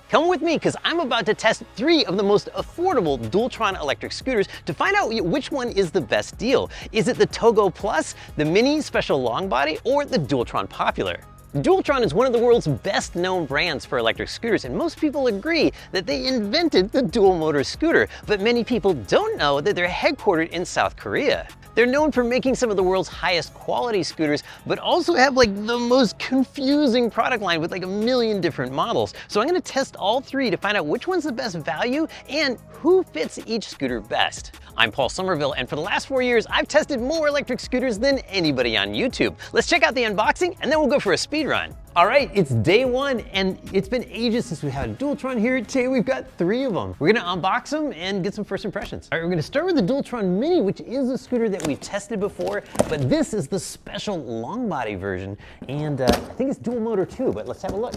Come with me because I'm about to test 3 of the most affordable Dualtron electric scooters to find out which one is the best deal. Is it the Togo Plus, the Mini Special Longbody, or the Dualtron Popular? Dualtron is one of the world's best known brands for electric scooters, and most people agree that they invented the dual motor scooter, but many people don't know that they're headquartered in South Korea. They're known for making some of the world's highest quality scooters, but also have like the most confusing product line with like 1 million different models. So I'm gonna test all 3 to find out which one's the best value and who fits each scooter best. I'm Paul Somerville, and for the last 4 years, I've tested more electric scooters than anybody on YouTube. Let's check out the unboxing, and then we'll go for a speed run. All right, it's day 1, and it's been ages since we had a Dualtron here. Today we've got 3 of them. We're gonna unbox them and get some first impressions. All right, we're gonna start with the Dualtron Mini, which is a scooter that we've tested before, but this is the Special Longbody version, and I think it's dual motor too, but let's have a look.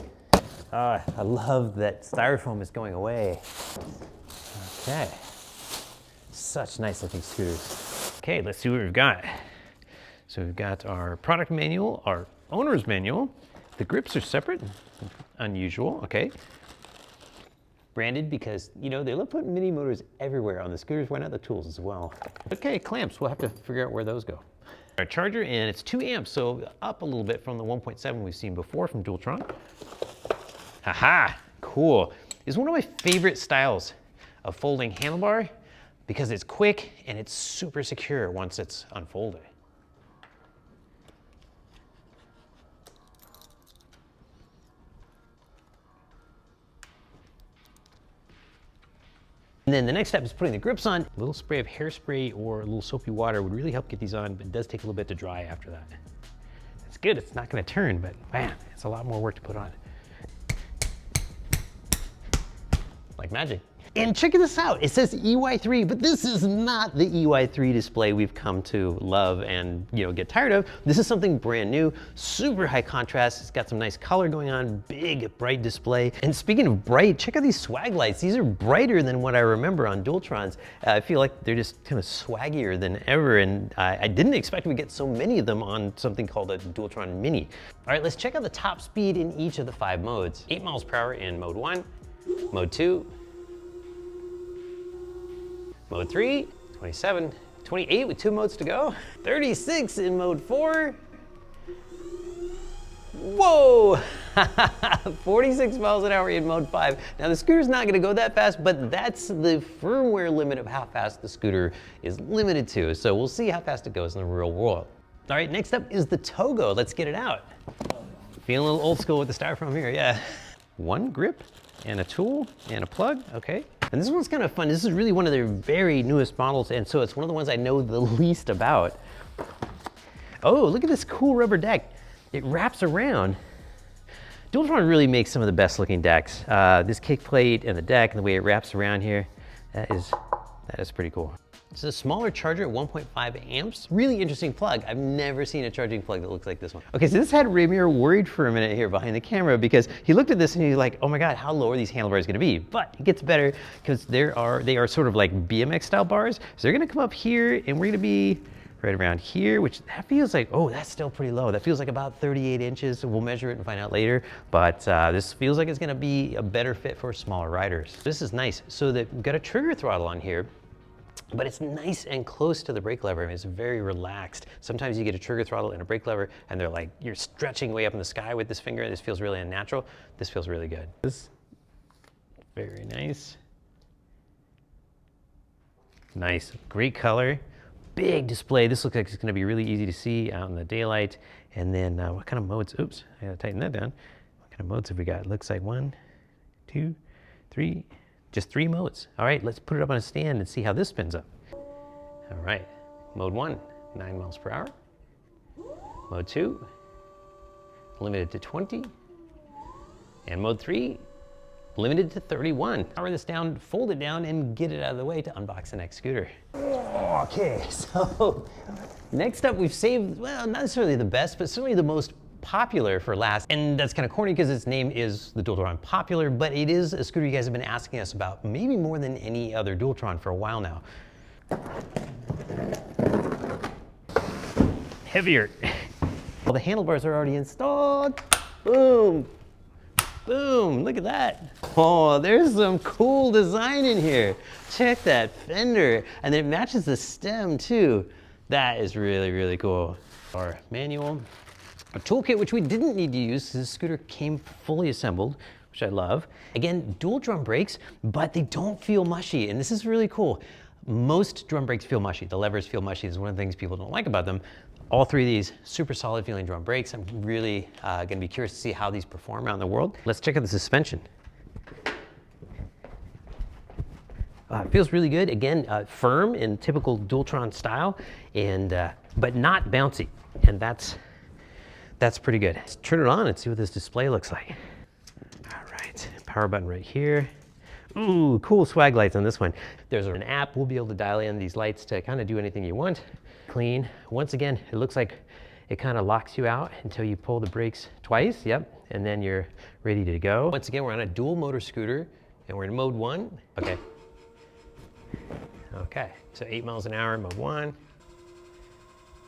I love that styrofoam is going away. Okay. Such nice looking scooters. Okay, let's see what we've got. So we've got our product manual, our owner's manual. The grips are separate, unusual, okay. Branded because, you know, they love putting Minimotors everywhere on the scooters. Why not the tools as well? Okay, clamps, we'll have to figure out where those go. Our charger, and it's 2 amps, so up a little bit from the 1.7 we've seen before from Dualtron. Haha, cool. It's one of my favorite styles of folding handlebar because it's quick and it's super secure once it's unfolded. And then the next step is putting the grips on. A little spray of hairspray or a little soapy water would really help get these on, but it does take a little bit to dry after that. It's good, it's not gonna turn, but man, it's a lot more work to put on. Like magic. And check this out, it says EY3, but this is not the EY3 display we've come to love and, you know, get tired of. This is something brand new, super high contrast. It's got some nice color going on, big, bright display. And speaking of bright, check out these swag lights. These are brighter than what I remember on Dualtrons. I feel like they're just kind of swaggier than ever, and I didn't expect we'd get so many of them on something called a Dualtron Mini. All right, let's check out the top speed in each of the 5 modes. 8 miles per hour in mode 1, mode 2, mode 3, 27, 28 with 2 modes to go, 36 in mode 4. Whoa! 46 miles an hour in mode 5. Now the scooter's not gonna go that fast, but that's the firmware limit of how fast the scooter is limited to. So we'll see how fast it goes in the real world. All right, next up is the Togo. Let's get it out. Feeling a little old school with the styrofoam here, yeah. 1 grip and a tool and a plug, okay. And this one's kind of fun. This is really one of their very newest models, and so it's one of the ones I know the least about. Oh, look at this cool rubber deck. It wraps around. Dualtron really makes some of the best looking decks. This kick plate and the deck and the way it wraps around here, that is pretty cool. It's a smaller charger at 1.5 amps. Really interesting plug. I've never seen a charging plug that looks like this one. Okay, so this had Ramir worried for a minute here behind the camera because he looked at this and he's like, oh my God, how low are these handlebars gonna be? But it gets better because they are sort of like BMX style bars. So they're gonna come up here and we're gonna be right around here, which that feels like, oh, that's still pretty low. That feels like about 38 inches. So we'll measure it and find out later. But this feels like it's gonna be a better fit for smaller riders. This is nice. So that we've got a trigger throttle on here, but it's nice and close to the brake lever. I mean, it's very relaxed. Sometimes you get a trigger throttle and a brake lever and they're like, you're stretching way up in the sky with this finger. This feels really unnatural. This feels really good. This, very nice. Nice, great color. Big display. This looks like it's gonna be really easy to see out in the daylight. And then what kind of modes? Oops, I gotta tighten that down. What kind of modes have we got? Looks like 1, 2, 3, just 3 modes. All right, let's put it up on a stand and see how this spins up. All right, mode 1, 9 miles per hour. Mode 2, limited to 20. And mode 3, limited to 31. Power this down, fold it down, and get it out of the way to unbox the next scooter. Okay, so next up we've saved, well, not necessarily the best, but certainly the most popular for last. And that's kind of corny because its name is the Dualtron Popular, but it is a scooter you guys have been asking us about maybe more than any other Dualtron for a while now. Heavier. Well, the handlebars are already installed. Boom. Boom, look at that. Oh, there's some cool design in here. Check that fender. And then it matches the stem too. That is really, really cool. Our manual, a toolkit, which we didn't need to use because the scooter came fully assembled, which I love. Again, dual drum brakes, but they don't feel mushy. And this is really cool. Most drum brakes feel mushy. The levers feel mushy. This is one of the things people don't like about them. All three of these super solid feeling drum brakes. I'm really gonna be curious to see how these perform around the world. Let's check out the suspension. It feels really good. Again, firm in typical Dualtron style, and but not bouncy. And that's pretty good. Let's turn it on and see what this display looks like. All right, power button right here. Ooh, cool swag lights on this one. There's an app. We'll be able to dial in these lights to kind of do anything you want. Clean. Once again, it looks like it kind of locks you out until you pull the brakes twice. Yep. And then you're ready to go. Once again, we're on a dual motor scooter and we're in mode 1. Okay. Okay. So 8 miles an hour in mode 1.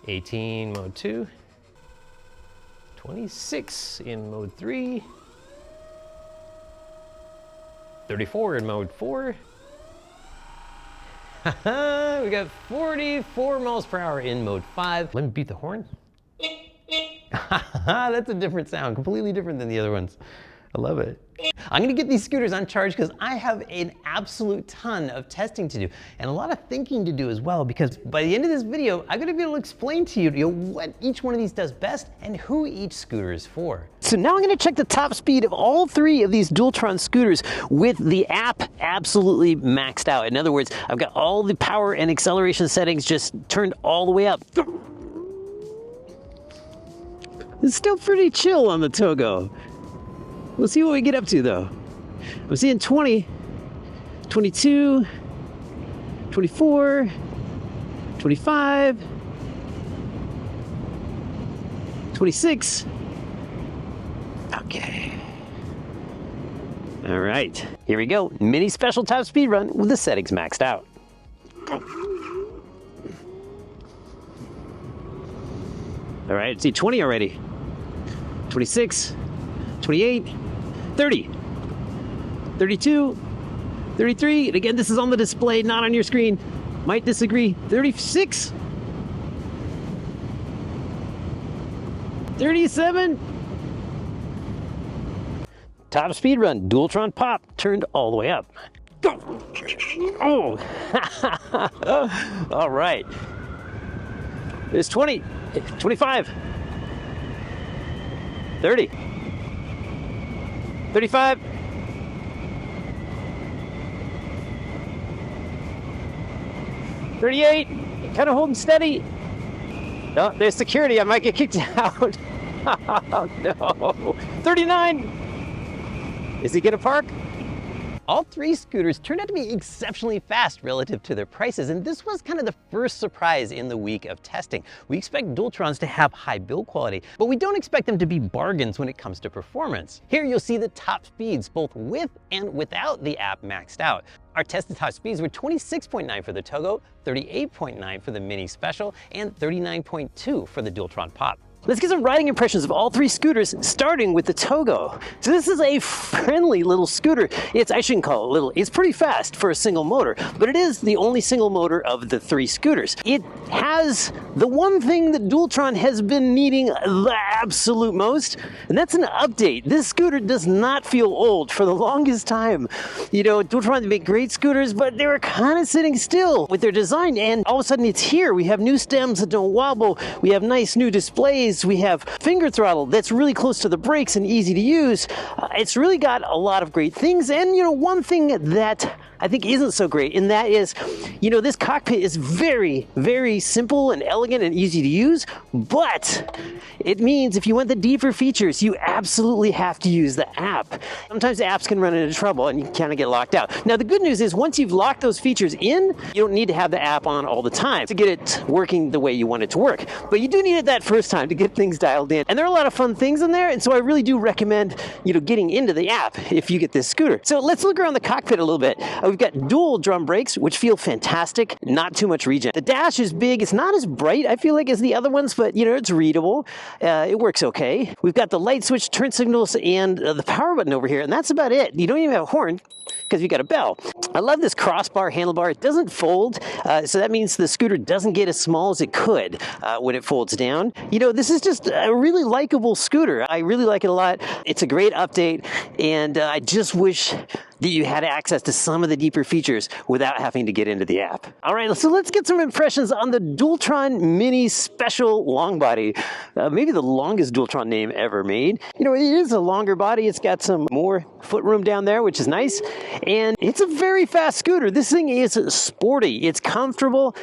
18 mode 2. 26 in mode 3. 34 in mode 4. We got 44 miles per hour in mode 5. Let me beat the horn. That's a different sound, completely different than the other ones. I love it. I'm gonna get these scooters on charge because I have an absolute ton of testing to do and a lot of thinking to do as well, because by the end of this video, I'm gonna be able to explain to you, what each one of these does best and who each scooter is for. So now I'm gonna check the top speed of all 3 of these Dualtron scooters with the app absolutely maxed out. In other words, I've got all the power and acceleration settings just turned all the way up. It's still pretty chill on the Togo. We'll see what we get up to though. I'm seeing 20, 22, 24, 25, 26. Okay. All right, here we go. Mini special top speed run with the settings maxed out. All right, see 20 already. 26, 28, 30, 32, 33, and again, this is on the display, not on your screen. Might disagree. 36, 37. Top speed run, Dualtron Pop, turned all the way up. Oh, all right. There's 20, 25, 30. 35. 38. Kind of holding steady. No, there's security. I might get kicked out. Oh, no. 39. Is he gonna park? All 3 scooters turned out to be exceptionally fast relative to their prices, and this was kind of the first surprise in the week of testing. We expect Dualtrons to have high build quality, but we don't expect them to be bargains when it comes to performance. Here you'll see the top speeds, both with and without the app maxed out. Our tested top speeds were 26.9 for the Togo, 38.9 for the Mini Special, and 39.2 for the Dualtron Pop. Let's get some riding impressions of all 3 scooters, starting with the Togo. So this is a friendly little scooter. I shouldn't call it little, it's pretty fast for a single motor, but it is the only single motor of the 3 scooters. It has the one thing that Dualtron has been needing the absolute most, and that's an update. This scooter does not feel old for the longest time. Dualtron make great scooters, but they were kind of sitting still with their design, and all of a sudden it's here. We have new stems that don't wobble, we have nice new displays, we have finger throttle that's really close to the brakes and easy to use. It's really got a lot of great things, and one thing that I think isn't so great, and that is, this cockpit is very, very simple and elegant and easy to use, but it means if you want the deeper features, you absolutely have to use the app. Sometimes apps can run into trouble and you kind of get locked out. Now, the good news is once you've locked those features in, you don't need to have the app on all the time to get it working the way you want it to work. But you do need it that first time to get things dialed in. And there are a lot of fun things in there, and so I really do recommend, getting into the app if you get this scooter. So let's look around the cockpit a little bit. We've got dual drum brakes, which feel fantastic, not too much regen. The dash is big. It's not as bright, I feel like, as the other ones, but, it's readable. It works okay. We've got the light switch, turn signals, and the power button over here, and that's about it. You don't even have a horn because you got a bell. I love this crossbar handlebar. It doesn't fold, so that means the scooter doesn't get as small as it could when it folds down. This is just a really likable scooter. I really like it a lot. It's a great update, and I just wish that you had access to some of the deeper features without having to get into the app. All right, so let's get some impressions on the Dualtron Mini Special Longbody. Maybe the longest Dualtron name ever made. It is a longer body. It's got some more footroom down there, which is nice. And it's a very fast scooter. This thing is sporty. It's comfortable.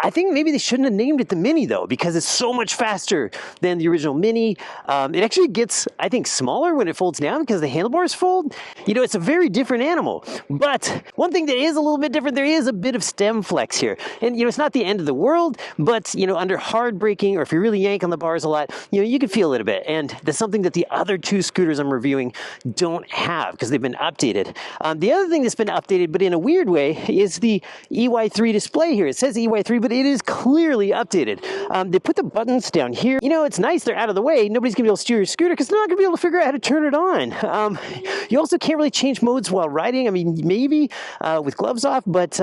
I think maybe they shouldn't have named it the Mini, though, because it's so much faster than the original Mini. It actually gets, I think, smaller when it folds down because the handlebars fold. It's a very different animal. But one thing that is a little bit different, there is a bit of stem flex here. And, it's not the end of the world, but, under hard braking, or if you really yank on the bars a lot, you can feel it a bit. And that's something that the other two scooters I'm reviewing don't have because they've been updated. The other thing that's been updated, but in a weird way, is the EY3 display here. It says EY3, but it is clearly updated. They put the buttons down here. It's nice they're out of the way. Nobody's going to be able to steer your scooter because they're not going to be able to figure out how to turn it on. You also can't really change modes while riding. I mean, maybe with gloves off, but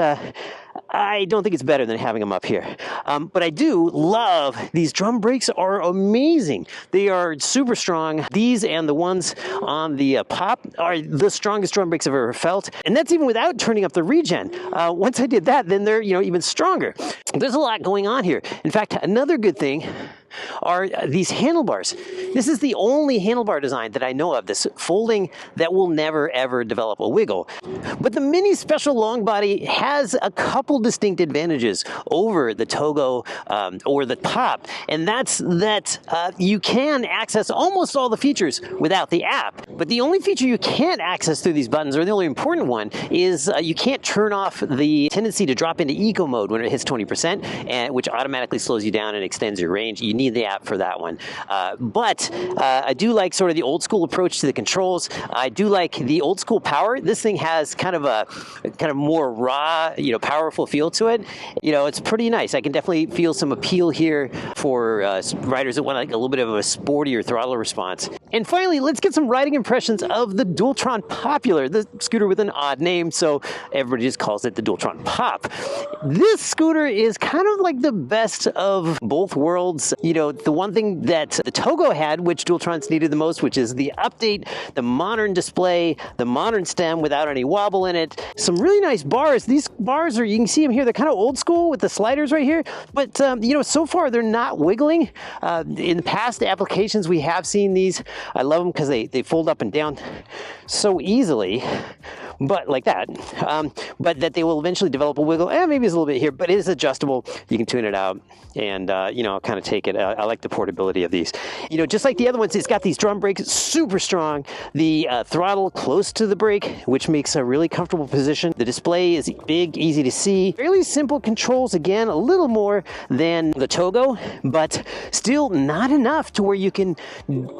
I don't think it's better than having them up here. But I do love these drum brakes are amazing. They are super strong. These and the ones on the Pop are the strongest drum brakes I've ever felt. And that's even without turning up the regen. Once I did that, then they're, even stronger. There's a lot going on here. In fact, another good thing are these handlebars. This is the only handlebar design that I know of, this folding, that will never ever develop a wiggle. But the Mini Special Longbody has a couple distinct advantages over the Togo or the Pop, and that's that you can access almost all the features without the app. But the only feature you can't access through these buttons, or the only important one, is you can't turn off the tendency to drop into eco mode when it hits 20%, and which automatically slows you down and extends your range. You need the app for that one. But I do like sort of the old school approach to the controls. I do like the old school power. This thing has kind of more raw, powerful feel to it. It's pretty nice. I can definitely feel some appeal here for riders that want like a little bit of a sportier throttle response. And finally, let's get some riding impressions of the Dualtron Popular, the scooter with an odd name, so everybody just calls it the Dualtron Pop. This scooter is kind of like the best of both worlds. The one thing that the Togo had, which Dualtrons needed the most, which is the update, the modern display, the modern stem without any wobble in it. Some really nice bars. These bars you can see them here, they're kind of old school with the sliders right here, but so far they're not wiggling. In past applications we have seen these. I love them because they fold up and down so easily, but like that. But that they will eventually develop a wiggle. Maybe it's a little bit here, but it is adjustable. You can tune it out and, kind of take it. I like the portability of these. Just like the other ones, it's got these drum brakes, super strong. The throttle close to the brake, which makes a really comfortable position. The display is big, easy to see. Fairly simple controls, again, a little more than the Togo, but still not enough to where you can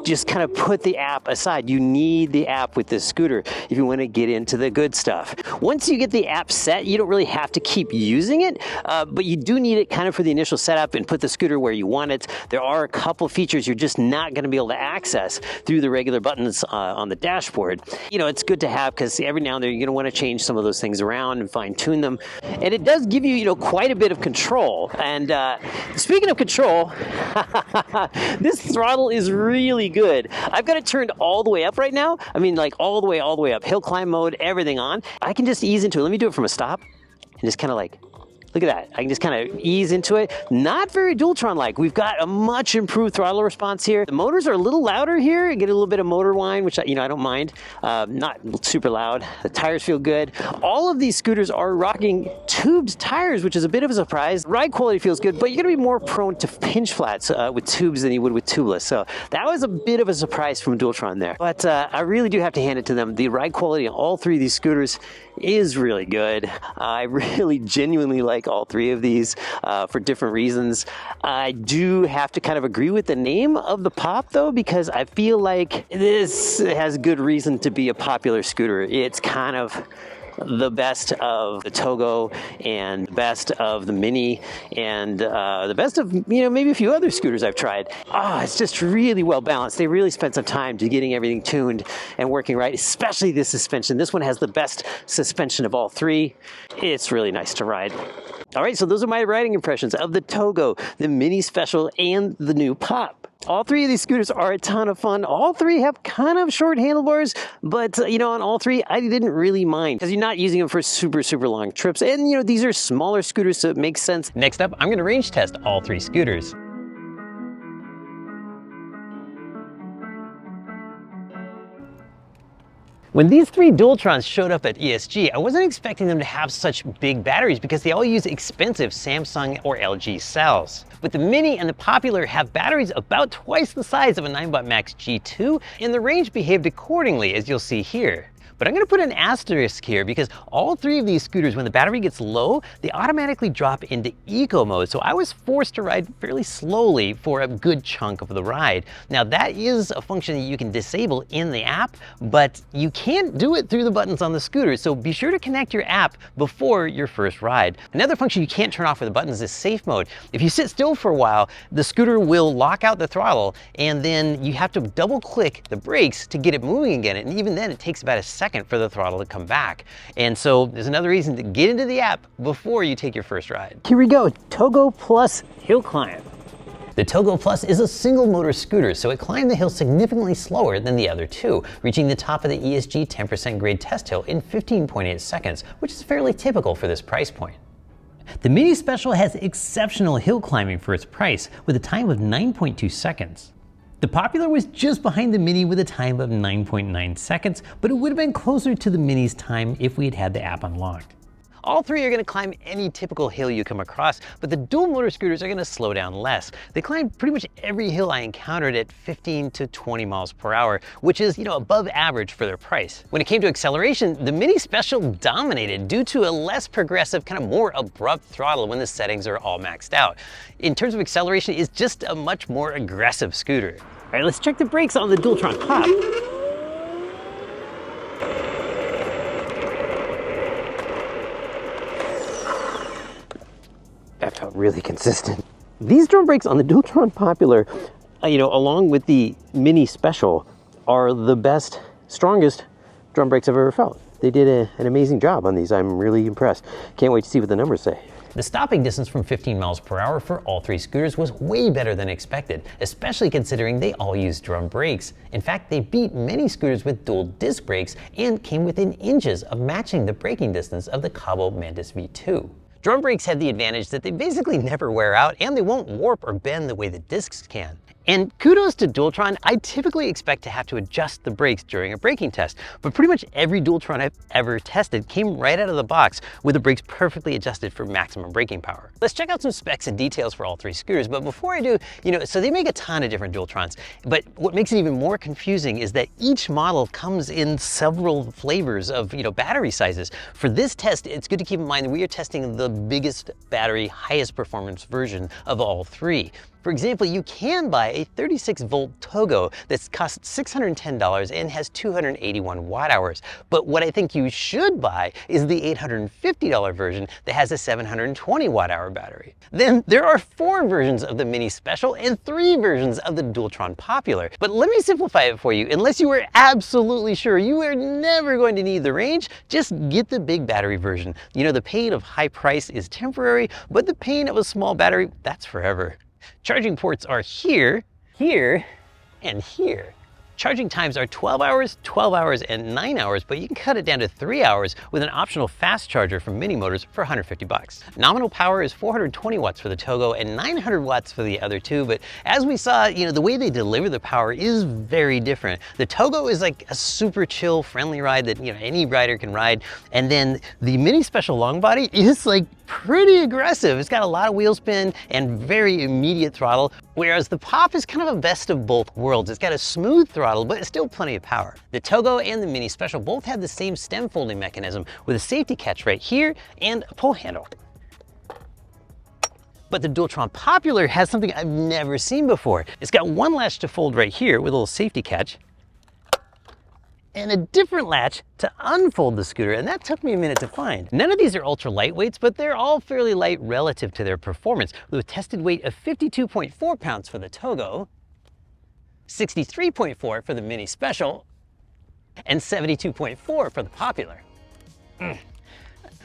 just kind of put the app aside. You need the app with this scooter if you want to get into the good stuff. Once you get the app set, you don't really have to keep using it, but you do need it kind of for the initial setup and put the scooter where you want it. There are a couple features you're just not going to be able to access through the regular buttons on the dashboard. It's good to have because every now and then you're going to want to change some of those things around and fine tune them. And it does give you, quite a bit of control. And speaking of control, this throttle is really good. I've got it turned all the way up right now. I mean, like all the way up, hill climb mode, everything on. I can just ease into it. Let me do it from a stop and just kind of like, look at that. I can just kind of ease into it. Not very Dualtron-like. We've got a much improved throttle response here. The motors are a little louder here. You get a little bit of motor whine, which I don't mind. Not super loud. The tires feel good. All of these scooters are rocking tubed tires, which is a bit of a surprise. Ride quality feels good, but you're going to be more prone to pinch flats with tubes than you would with tubeless. So that was a bit of a surprise from Dualtron there. But I really do have to hand it to them. The ride quality on all three of these scooters is really good. I really genuinely like all three of these for different reasons. I do have to kind of agree with the name of the Pop though, because I feel like this has good reason to be a popular scooter. It's kind of the best of the Togo and the best of the Mini and the best of, you know, maybe a few other scooters I've tried. It's just really well balanced. They really spent some time to getting everything tuned and working right, especially the suspension. This one has the best suspension of all three. It's really nice to ride. All right, so those are my riding impressions of the Togo, the Mini Special, and the new Pop. All three of these scooters are a ton of fun. All three have kind of short handlebars, but you know, on all three, I didn't really mind because you're not using them for super long trips. And you know, these are smaller scooters, so it makes sense. Next up, I'm gonna range test all three scooters. When these three Dualtrons showed up at ESG, I wasn't expecting them to have such big batteries because they all use expensive Samsung or LG cells. But the Mini and the Popular have batteries about twice the size of a 9 Max G2, and the range behaved accordingly, as you'll see here. But I'm gonna put an asterisk here because all three of these scooters, when the battery gets low, they automatically drop into eco mode. So I was forced to ride fairly slowly for a good chunk of the ride. Now that is a function that you can disable in the app, but you can't do it through the buttons on the scooter. So be sure to connect your app before your first ride. Another function you can't turn off with the buttons is safe mode. If you sit still for a while, the scooter will lock out the throttle and then you have to double click the brakes to get it moving again. And even then it takes about a second for the throttle to come back. And so there's another reason to get into the app before you take your first ride. Here we go, Togo Plus Hill Climb. The Togo Plus is a single motor scooter, so it climbed the hill significantly slower than the other two, reaching the top of the ESG 10% grade test hill in 15.8 seconds, which is fairly typical for this price point. The Mini Special has exceptional hill climbing for its price, with a time of 9.2 seconds. The Popular was just behind the Mini with a time of 9.9 seconds, but it would have been closer to the Mini's time if we had had the app unlocked. All three are going to climb any typical hill you come across, but the dual motor scooters are going to slow down less. They climb pretty much every hill I encountered at 15 to 20 miles per hour, which is, you know, above average for their price. When it came to acceleration, the Mini Special dominated due to a less progressive, kind of more abrupt throttle when the settings are all maxed out. In terms of acceleration, it's just a much more aggressive scooter. All right, let's check the brakes on the Dualtron Pop. That felt really consistent. These drum brakes on the Dualtron Popular, you know, along with the Mini Special, are the best, strongest drum brakes I've ever felt. They did an amazing job on these. I'm really impressed. Can't wait to see what the numbers say. The stopping distance from 15 miles per hour for all three scooters was way better than expected, especially considering they all use drum brakes. In fact, they beat many scooters with dual disc brakes and came within inches of matching the braking distance of the Cabo Mantis V2. Drum brakes have the advantage that they basically never wear out and they won't warp or bend the way the discs can. And kudos to Dualtron, I typically expect to have to adjust the brakes during a braking test, but pretty much every Dualtron I've ever tested came right out of the box with the brakes perfectly adjusted for maximum braking power. Let's check out some specs and details for all three scooters, but before I do, you know, so they make a ton of different Dualtrons, but what makes it even more confusing is that each model comes in several flavors of, you know, battery sizes. For this test, it's good to keep in mind that we are testing the biggest battery, highest performance version of all three. For example, you can buy a 36-volt Togo that costs $610 and has 281 watt hours. But what I think you should buy is the $850 version that has a 720 watt hour battery. Then there are 4 versions of the Mini Special and 3 versions of the Dualtron Popular. But let me simplify it for you. Unless you are absolutely sure you are never going to need the range, just get the big battery version. You know, the pain of high price is temporary, but the pain of a small battery, that's forever. Charging ports are here, here, and here. Charging times are 12 hours, and 9 hours, but you can cut it down to 3 hours with an optional fast charger from Minimotors for $150. Nominal power is 420 watts for the Togo and 900 watts for the other two, but as we saw, you know, the way they deliver the power is very different. The Togo is like a super chill, friendly ride that, you know, any rider can ride, and then the Mini Special Longbody is like pretty aggressive. It's got a lot of wheel spin and very immediate throttle, whereas the Pop is kind of a best of both worlds. It's got a smooth throttle, but still plenty of power. The Togo and the Mini Special both have the same stem folding mechanism with a safety catch right here and a pull handle. But the Dualtron Popular has something I've never seen before. It's got one latch to fold right here with a little safety catch, and a different latch to unfold the scooter, and that took me a minute to find. None of these are ultra lightweights, but they're all fairly light relative to their performance, with a tested weight of 52.4 pounds for the Togo, 63.4 for the Mini Special, and 72.4 for the Popular.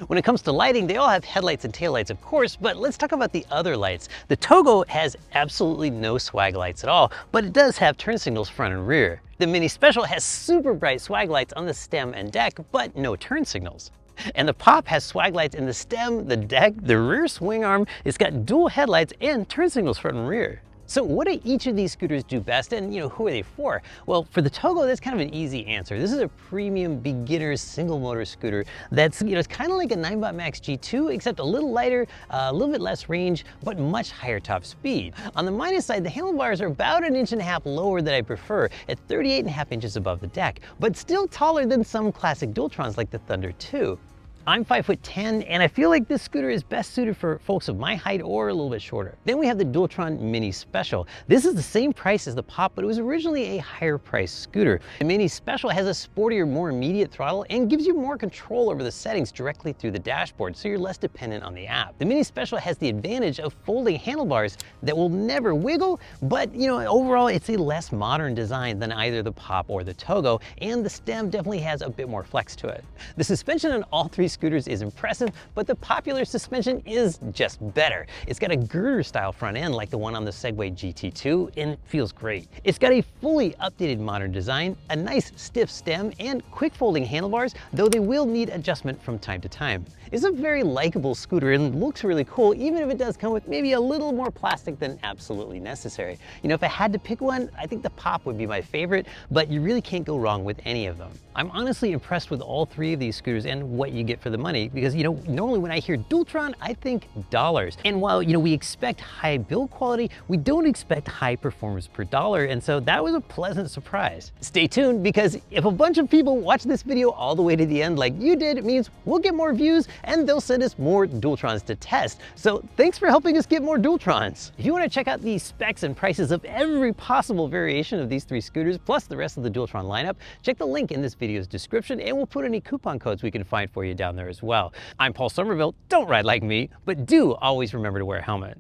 When it comes to lighting, they all have headlights and taillights, of course, but let's talk about the other lights. The Togo has absolutely no swag lights at all, but it does have turn signals front and rear. The Mini Special has super bright swag lights on the stem and deck, but no turn signals. And the Pop has swag lights in the stem, the deck, the rear swing arm. It's got dual headlights and turn signals front and rear. So what do each of these scooters do best, and who are they for? Well, for the Togo, that's kind of an easy answer. This is a premium beginner single motor scooter that's, it's kind of like a 9bot Max G2, except a little lighter, a little bit less range, but much higher top speed. On the minus side, the handlebars are about 1.5 inches lower than I prefer, at 38.5 inches above the deck, but still taller than some classic Dualtrons like the Thunder 2. I'm 5'10", and I feel like this scooter is best suited for folks of my height or a little bit shorter. Then we have the Dualtron Mini Special. This is the same price as the Pop, but it was originally a higher priced scooter. The Mini Special has a sportier, more immediate throttle and gives you more control over the settings directly through the dashboard, so you're less dependent on the app. The Mini Special has the advantage of folding handlebars that will never wiggle, but overall it's a less modern design than either the Pop or the Togo, and the stem definitely has a bit more flex to it. The suspension on all three scooters is impressive, but the Popular suspension is just better. It's got a girder style front end like the one on the Segway GT2 and feels great. It's got a fully updated modern design, a nice stiff stem, and quick folding handlebars, though they will need adjustment from time to time. It's a very likable scooter and looks really cool, even if it does come with maybe a little more plastic than absolutely necessary. If I had to pick one, I think the Pop would be my favorite, but you really can't go wrong with any of them. I'm honestly impressed with all three of these scooters and what you get for the money, because normally when I hear Dualtron, I think dollars. And while we expect high build quality, we don't expect high performance per dollar, and so that was a pleasant surprise. Stay tuned, because if a bunch of people watch this video all the way to the end like you did, it means we'll get more views and they'll send us more Dualtrons to test. So thanks for helping us get more Dualtrons. If you want to check out the specs and prices of every possible variation of these three scooters, plus the rest of the Dualtron lineup, check the link in this video's description, and we'll put any coupon codes we can find for you down there as well. I'm Paul Somerville. Don't ride like me, but do always remember to wear a helmet.